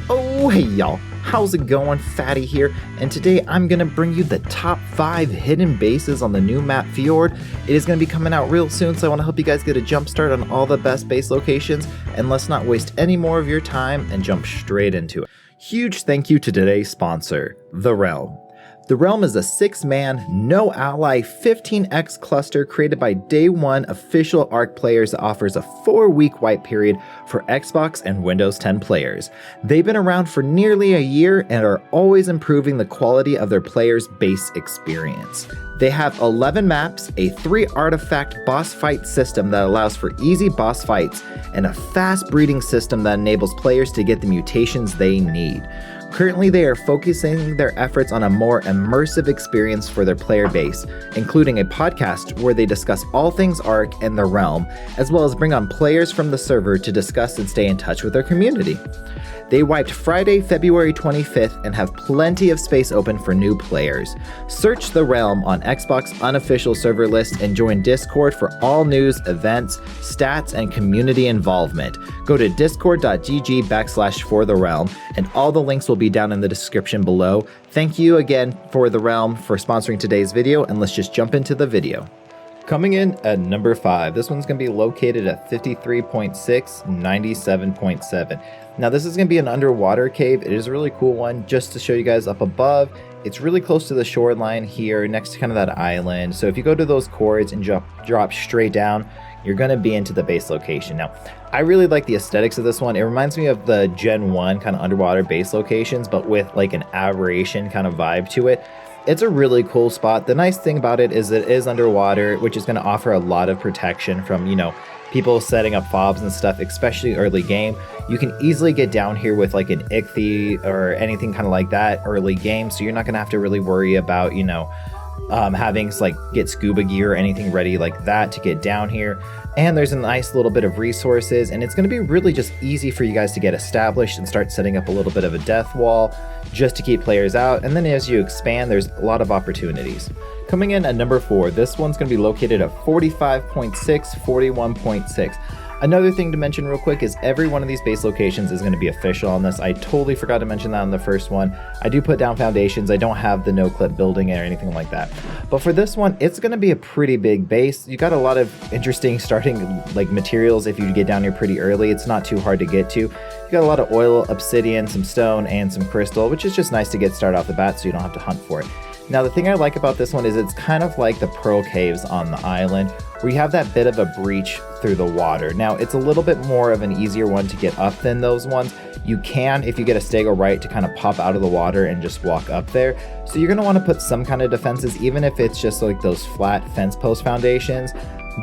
Oh, hey y'all, how's it going? Fatty here, and today I'm gonna bring you the top 5 hidden bases on the new map Fjord. It is gonna be coming out real soon, so I wanna help you guys get a jump start on all the best base locations, and let's not waste any more of your time and jump straight into it. Huge thank you to today's sponsor, The Realm. The Realm is a 6-man, no ally, 15x cluster created by day 1 official Ark players that offers a 4-week wipe period for Xbox and Windows 10 players. They've been around for nearly a year and are always improving the quality of their players' base experience. They have 11 maps, a 3-artifact boss fight system that allows for easy boss fights, and a fast breeding system that enables players to get the mutations they need. Currently, they are focusing their efforts on a more immersive experience for their player base, including a podcast where they discuss all things Ark and the Realm, as well as bring on players from the server to discuss and stay in touch with their community. They wiped Friday, February 25th and have plenty of space open for new players. Search The Realm on Xbox unofficial server list and join Discord for all news, events, stats, and community involvement. Go to discord.gg/fortherealm and all the links will be down in the description below. Thank you again for The Realm for sponsoring today's video, and let's just jump into the video. Coming in at number 5, this one's going to be located at 53.6, 97.7. Now this is going to be an underwater cave. It is a really cool one. Just to show you guys up above, it's really close to the shoreline here next to kind of that island. So if you go to those cords and drop straight down, you're going to be into the base location. Now, I really like the aesthetics of this one. It reminds me of the Gen 1 kind of underwater base locations, but with like an aberration kind of vibe to it. It's a really cool spot. The nice thing about it is it is underwater, which is going to offer a lot of protection from, people setting up fobs and stuff, especially early game. You can easily get down here with like an ichthy or anything kind of like that early game, so you're not going to have to really worry about, having to like get scuba gear or anything ready like that to get down here. And there's a nice little bit of resources, and it's going to be really just easy for you guys to get established and start setting up a little bit of a death wall just to keep players out. And then as you expand, there's a lot of opportunities. Coming in at number 4, this one's going to be located at 45.6, 41.6. Another thing to mention real quick is every one of these base locations is going to be official on this. I totally forgot to mention that on the first one. I do put down foundations. I don't have the no-clip building or anything like that. But for this one, it's going to be a pretty big base. You got a lot of interesting starting materials if you get down here pretty early. It's not too hard to get to. You got a lot of oil, obsidian, some stone, and some crystal, which is just nice to get started off the bat so you don't have to hunt for it. Now, the thing I like about this one is it's kind of like the pearl caves on the island, where you have that bit of a breach through the water. Now, it's a little bit more of an easier one to get up than those ones. You can, if you get a stego right, to kind of pop out of the water and just walk up there. So you're going to want to put some kind of defenses, even if it's just like those flat fence post foundations.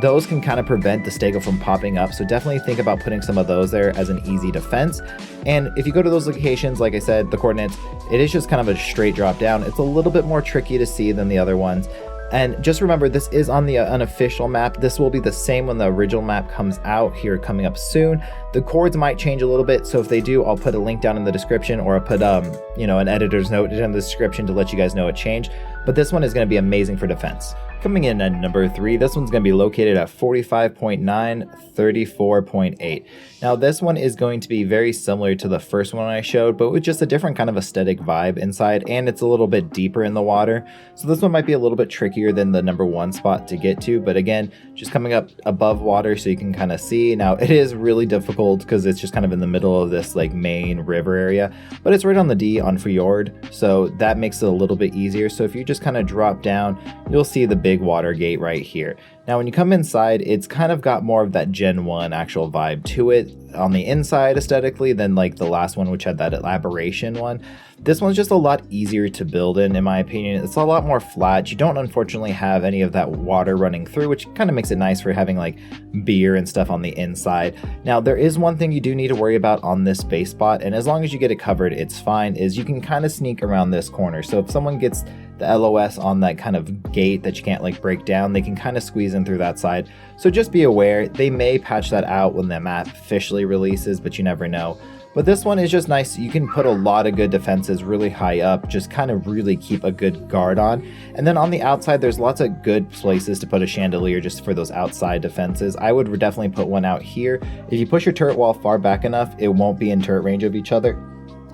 Those can kind of prevent the stego from popping up, so definitely think about putting some of those there as an easy defense. And if you go to those locations, like I said, the coordinates, it is just kind of a straight drop down. It's a little bit more tricky to see than the other ones. And just remember, this is on the unofficial map. This will be the same when the original map comes out here coming up soon. The chords might change a little bit, so if they do, I'll put a link down in the description, or I'll put an editor's note in the description to let you guys know it changed. But this one is going to be amazing for defense. Coming in at number 3, this one's going to be located at 45.9, 34.8. Now this one is going to be very similar to the first one I showed, but with just a different kind of aesthetic vibe inside, and it's a little bit deeper in the water. So this one might be a little bit trickier than the number 1 spot to get to, but again, just coming up above water so you can kind of see. Now it is really difficult because it's just kind of in the middle of this like main river area, but it's right on the D on Fjord, so that makes it a little bit easier. So if you just kind of drop down, you'll see the big water gate right here. Now when you come inside, it's kind of got more of that Gen 1 actual vibe to it on the inside aesthetically than like the last one, which had that elaboration one. This one's just a lot easier to build in my opinion. It's a lot more flat. You don't unfortunately have any of that water running through, which kind of makes it nice for having like beer and stuff on the inside. Now there is one thing you do need to worry about on this base spot, and as long as you get it covered, it's fine, is you can kind of sneak around this corner. So if someone gets the LOS on that kind of gate that you can't like break down, they can kind of squeeze in through that side. So just be aware, they may patch that out when the map officially releases, but you never know. But this one is just nice. You can put a lot of good defenses really high up, just kind of really keep a good guard on. And then on the outside, there's lots of good places to put a chandelier just for those outside defenses. I would definitely put one out here. If you push your turret wall far back enough, it won't be in turret range of each other.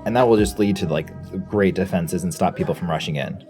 and that will just lead to like great defenses and stop people from rushing in.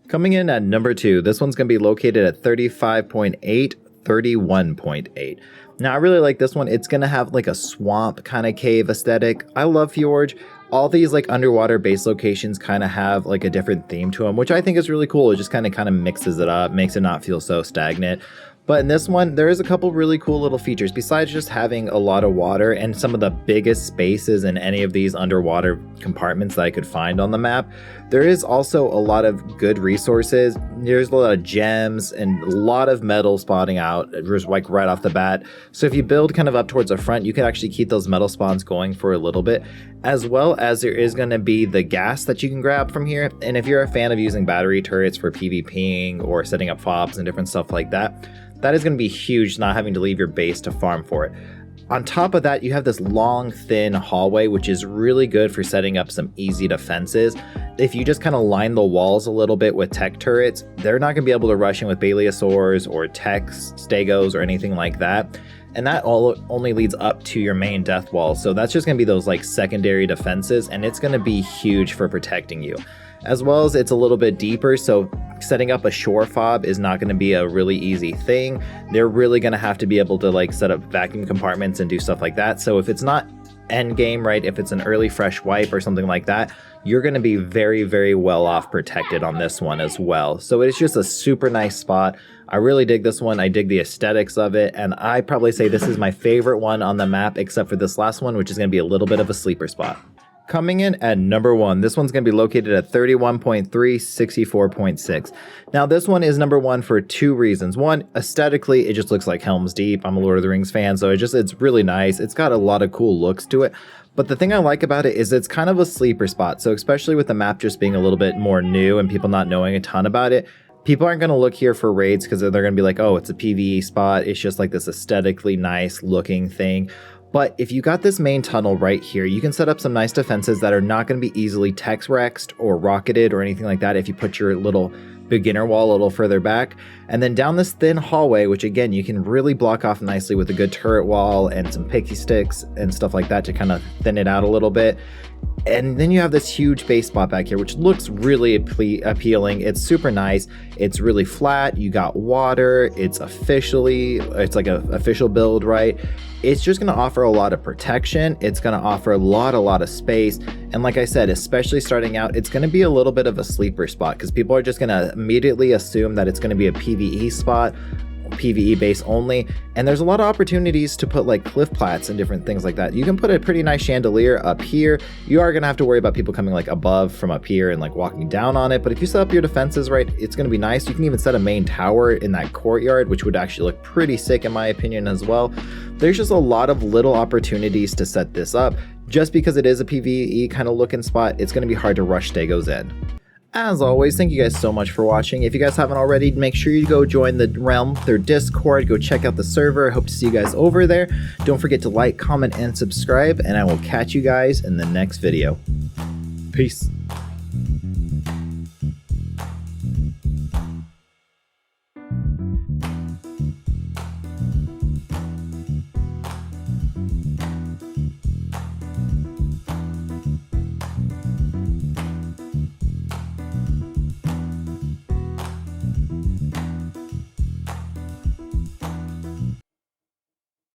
Coming in at number 2, this one's going to be located at 35.8, 31.8. Now I really like this one. It's going to have like a swamp kind of cave aesthetic. I love Fjord. All these like underwater base locations kind of have like a different theme to them, which I think is really cool. It just kind of mixes it up, makes it not feel so stagnant. But in this one, there is a couple really cool little features. Besides just having a lot of water and some of the biggest spaces in any of these underwater compartments that I could find on the map, there is also a lot of good resources. There's a lot of gems and a lot of metal spawning out just like right off the bat. So if you build kind of up towards the front, you can actually keep those metal spawns going for a little bit, as well as there is going to be the gas that you can grab from here. And if you're a fan of using battery turrets for PvPing or setting up fobs and different stuff like that, that is going to be huge, not having to leave your base to farm for it. On top of that, you have this long, thin hallway, which is really good for setting up some easy defenses. If you just kind of line the walls a little bit with tech turrets, they're not going to be able to rush in with Baleosaurs or techs, stegos, or anything like that. And that all only leads up to your main death wall. So that's just going to be those like secondary defenses, and it's going to be huge for protecting you. As well as it's a little bit deeper, so setting up a shore fob is not going to be a really easy thing. They're really going to have to be able to like set up vacuum compartments and do stuff like that. So if it's not end game, right, if it's an early fresh wipe or something like that, you're going to be very, very well off protected on this one as well. So it's just a super nice spot. I really dig this one. I dig the aesthetics of it, and I probably say this is my favorite one on the map, except for this last one, which is going to be a little bit of a sleeper spot. Coming in at number 1, this one's going to be located at 31.3, 64.6. Now this one is number 1 for 2 reasons. One, aesthetically, it just looks like Helm's Deep. I'm a Lord of the Rings fan, so it's really nice. It's got a lot of cool looks to it. But the thing I like about it is it's kind of a sleeper spot. So especially with the map just being a little bit more new and people not knowing a ton about it, people aren't going to look here for raids because they're going to be like, oh, it's a PvE spot. It's just like this aesthetically nice looking thing. But if you got this main tunnel right here, you can set up some nice defenses that are not going to be easily Tex-Rexed or rocketed or anything like that if you put your little beginner wall a little further back. And then down this thin hallway, which again, you can really block off nicely with a good turret wall and some picky sticks and stuff like that to kind of thin it out a little bit. And then you have this huge base spot back here, which looks really appealing. It's super nice. It's really flat. You got water. It's like a official build, right? It's just going to offer a lot of protection. It's going to offer a lot of space. And like I said, especially starting out, it's going to be a little bit of a sleeper spot because people are just going to immediately assume that it's going to be a PvE spot, PvE base only, and there's a lot of opportunities to put like cliff plats and different things like that. You can put a pretty nice chandelier up here. You are going to have to worry about people coming like above from up here and like walking down on it, but if you set up your defenses right, it's going to be nice. You can even set a main tower in that courtyard, which would actually look pretty sick in my opinion as well. There's just a lot of little opportunities to set this up. Just because it is a PvE kind of looking spot, it's going to be hard to rush stegos in. As always, thank you guys so much for watching. If you guys haven't already, make sure you go join the Realm, their Discord, go check out the server. I hope to see you guys over there. Don't forget to like, comment, and subscribe, and I will catch you guys in the next video. Peace.